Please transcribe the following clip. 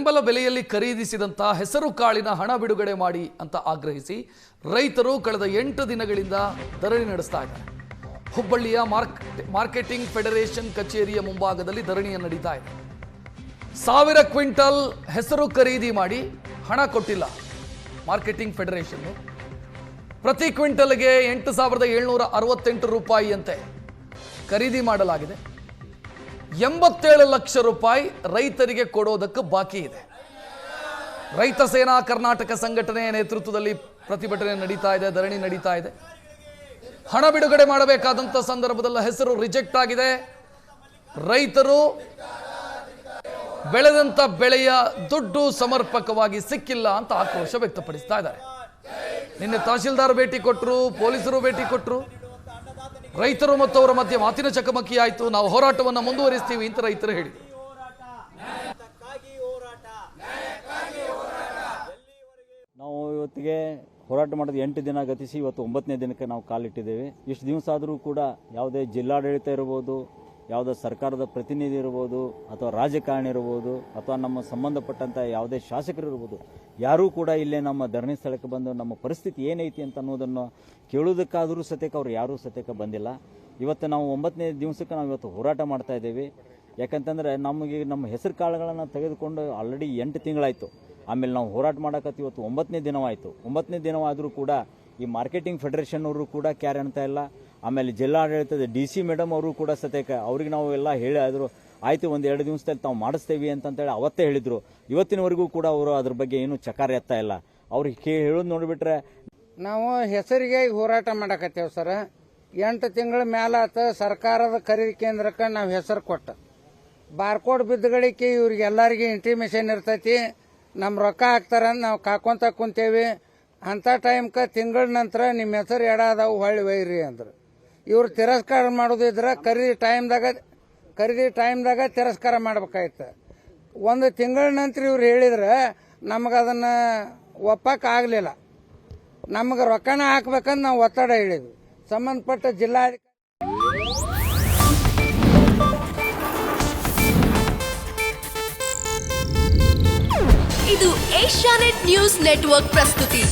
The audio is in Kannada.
ಬೆಂಬಲ ಬೆಲೆಯಲ್ಲಿ ಖರೀದಿಸಿದಂಥ ಹೆಸರು ಕಾಳಿನ ಹಣ ಬಿಡುಗಡೆ ಮಾಡಿ ಅಂತ ಆಗ್ರಹಿಸಿ ರೈತರು ಕಳೆದ 8 ದಿನಗಳಿಂದ ಧರಣಿ ನಡೆಸ್ತಾ ಇದ್ದಾರೆ. ಹುಬ್ಬಳ್ಳಿಯ ಮಾರ್ಕೆಟಿಂಗ್ ಫೆಡರೇಷನ್ ಕಚೇರಿಯ ಮುಂಭಾಗದಲ್ಲಿ ಧರಣಿ ನಡೀತಾ ಇದೆ. 1000 ಕ್ವಿಂಟಲ್ ಹೆಸರು ಖರೀದಿ ಮಾಡಿ ಹಣ ಕೊಟ್ಟಿಲ್ಲ ಮಾರ್ಕೆಟಿಂಗ್ ಫೆಡರೇಷನ್. ಪ್ರತಿ ಕ್ವಿಂಟಲ್ಗೆ 8,768 ರೂಪಾಯಿಯಂತೆ ಖರೀದಿ ಮಾಡಲಾಗಿದೆ. 87 ಲಕ್ಷ ರೂಪಾಯಿ ರೈತರಿಗೆ ಕೊಡೋದಕ್ಕೆ ಬಾಕಿ ಇದೆ. ರೈತ ಸೇನಾ ಕರ್ನಾಟಕ ಸಂಘಟನೆಯ ನೇತೃತ್ವದಲ್ಲಿ ಪ್ರತಿಭಟನೆ ನಡೀತಾ ಇದೆ, ಧರಣಿ ನಡೀತಾ ಇದೆ. ಹಣ ಬಿಡುಗಡೆ ಮಾಡಬೇಕಾದಂಥ ಸಂದರ್ಭದಲ್ಲಿ ಹೆಸರು ರಿಜೆಕ್ಟ್ ಆಗಿದೆ. ರೈತರು ಬೆಳೆದಂತ ಬೆಳೆಯ ದುಡ್ಡು ಸಮರ್ಪಕವಾಗಿ ಸಿಕ್ಕಿಲ್ಲ ಅಂತ ಆಕ್ರೋಶ ವ್ಯಕ್ತಪಡಿಸ್ತಾ ಇದ್ದಾರೆ. ನಿನ್ನೆ ತಹಶೀಲ್ದಾರ್ ಭೇಟಿ ಕೊಟ್ಟರು, ಪೊಲೀಸರು ಭೇಟಿ ಕೊಟ್ಟರು. ರೈತರು ಮತ್ತು ಅವರ ಮಧ್ಯೆ ಮಾತಿನ ಚಕಮಕಿ ಆಯಿತು. ನಾವು ಹೋರಾಟವನ್ನು ಮುಂದುವರಿಸ್ತೀವಿ ಅಂತ ರೈತರು ಹೇಳಿದರು. ನಾವು ಇವತ್ತಿಗೆ ಹೋರಾಟ ಮಾಡೋದು 8 ದಿನ ಗತಿಸಿ ಇವತ್ತು 9ನೇ ದಿನಕ್ಕೆ ನಾವು ಕಾಲಿಟ್ಟಿದ್ದೇವೆ. ಇಷ್ಟು ದಿವಸ ಆದರೂ ಕೂಡ ಯಾವುದೇ ಜಿಲ್ಲಾಡಳಿತ ಇರ್ಬೋದು, ಯಾವುದೇ ಸರ್ಕಾರದ ಪ್ರತಿನಿಧಿ ಇರ್ಬೋದು, ಅಥವಾ ರಾಜಕಾರಣಿ ಇರ್ಬೋದು, ಅಥವಾ ನಮ್ಮ ಸಂಬಂಧಪಟ್ಟಂಥ ಯಾವುದೇ ಶಾಸಕರು ಇರ್ಬೋದು, ಯಾರೂ ಕೂಡ ಇಲ್ಲೇ ನಮ್ಮ ಧರಣಿ ಸ್ಥಳಕ್ಕೆ ಬಂದು ನಮ್ಮ ಪರಿಸ್ಥಿತಿ ಏನೈತಿ ಅಂತ ಅನ್ನೋದನ್ನು ಕೇಳೋದಕ್ಕಾದರೂ ಸತ್ಯಕ್ಕೆ ಅವ್ರು ಯಾರೂ ಸತ್ಯಕ್ಕೆ ಬಂದಿಲ್ಲ. ಇವತ್ತು ನಾವು 9ನೇ ದಿವಸಕ್ಕೆ ನಾವು ಇವತ್ತು ಹೋರಾಟ ಮಾಡ್ತಾ ಇದ್ದೇವೆ. ಯಾಕಂತಂದರೆ ನಮಗೆ ನಮ್ಮ ಹೆಸರು ಕಾಳುಗಳನ್ನು ತೆಗೆದುಕೊಂಡು ಆಲ್ರೆಡಿ 8 ತಿಂಗಳಾಯಿತು. ಆಮೇಲೆ ನಾವು ಹೋರಾಟ ಮಾಡೋಕತ್ತಿ ಇವತ್ತು 9ನೇ ದಿನವಾಯಿತು. 9ನೇ ದಿನವಾದರೂ ಕೂಡ ಈ ಮಾರ್ಕೆಟಿಂಗ್ ಫೆಡರೇಷನ್ ಅವರು ಕೂಡ ಕ್ಯಾರ್ ಅಂತ ಇಲ್ಲ. ಆಮೇಲೆ ಜಿಲ್ಲಾಡಳಿತದ DC ಮೇಡಮ್ ಅವರು ಕೂಡ ಸತ್ಯಕ್ಕೆ ಅವ್ರಿಗೆ ನಾವು ಎಲ್ಲ ಹೇಳಿದ್ರು, ಆಯಿತು 1-2 ದಿವಸದಲ್ಲಿ ತಾವು ಮಾಡಿಸ್ತೇವೆ ಅಂತಂತೇಳಿ ಅವತ್ತೇ ಹೇಳಿದರು. ಇವತ್ತಿನವರೆಗೂ ಕೂಡ ಅವರು ಅದ್ರ ಬಗ್ಗೆ ಏನು ಚಕಾರ ಎತ್ತಾ ಇಲ್ಲ. ಅವ್ರಿಗೆ ಹೇಳೋದು ನೋಡಿಬಿಟ್ರೆ ನಾವು ಹೆಸರಿಗೆ ಹೋರಾಟ ಮಾಡಕತ್ತೇವೆ ಸರ್. 8 ತಿಂಗಳ ಮೇಲೆ ಆತ ಸರ್ಕಾರದ ಖರೀದಿ ಕೇಂದ್ರಕ್ಕೆ ನಾವು ಹೆಸರು ಕೊಟ್ಟ ಬಾರ್ಕೋಡ್ ಬಿದ್ದಗಳಿಕೆ ಇವ್ರಿಗೆಲ್ಲರಿಗೆ ಇಂಟಿಮೇಷನ್ ಇರ್ತೈತಿ, ನಮ್ಮ ರೊಕ್ಕ ಹಾಕ್ತಾರ ನಾವು ಕಾಕೊಂತ ಕುಂತೇವಿ. ಅಂಥ ಟೈಮ್ಗೆ ತಿಂಗಳ ನಂತರ ನಿಮ್ಮ ಹೆಸರು ಎಡಾದವು ಹೊಳ್ಳಿ ಒಯ್ಯಿರಿ ಅಂದ್ರೆ ಇವ್ರು ತಿರಸ್ಕಾರ ಮಾಡೋದಿದ್ರೆ ಖರೀದಿ ಟೈಮ್ದಾಗ ತಿರಸ್ಕಾರ ಮಾಡ್ಬೇಕಾಯ್ತು. 1 ತಿಂಗಳ ನಂತರ ಇವ್ರು ಹೇಳಿದ್ರೆ ನಮಗೆ ಅದನ್ನು ಒಪ್ಪಕ್ಕೆ ಆಗಲಿಲ್ಲ. ನಮಗೆ ರೊಕ್ಕನ ಹಾಕ್ಬೇಕಂತ ನಾವು ಒತ್ತಡ ಹೇಳಿದ್ವಿ. ಸಂಬಂಧಪಟ್ಟ ಜಿಲ್ಲಾಧಿಕಾರಿ ಇದು ಏಷ್ಯಾನೆಟ್ ನ್ಯೂಸ್ ನೆಟ್ವರ್ಕ್ ಪ್ರಸ್ತುತಿ.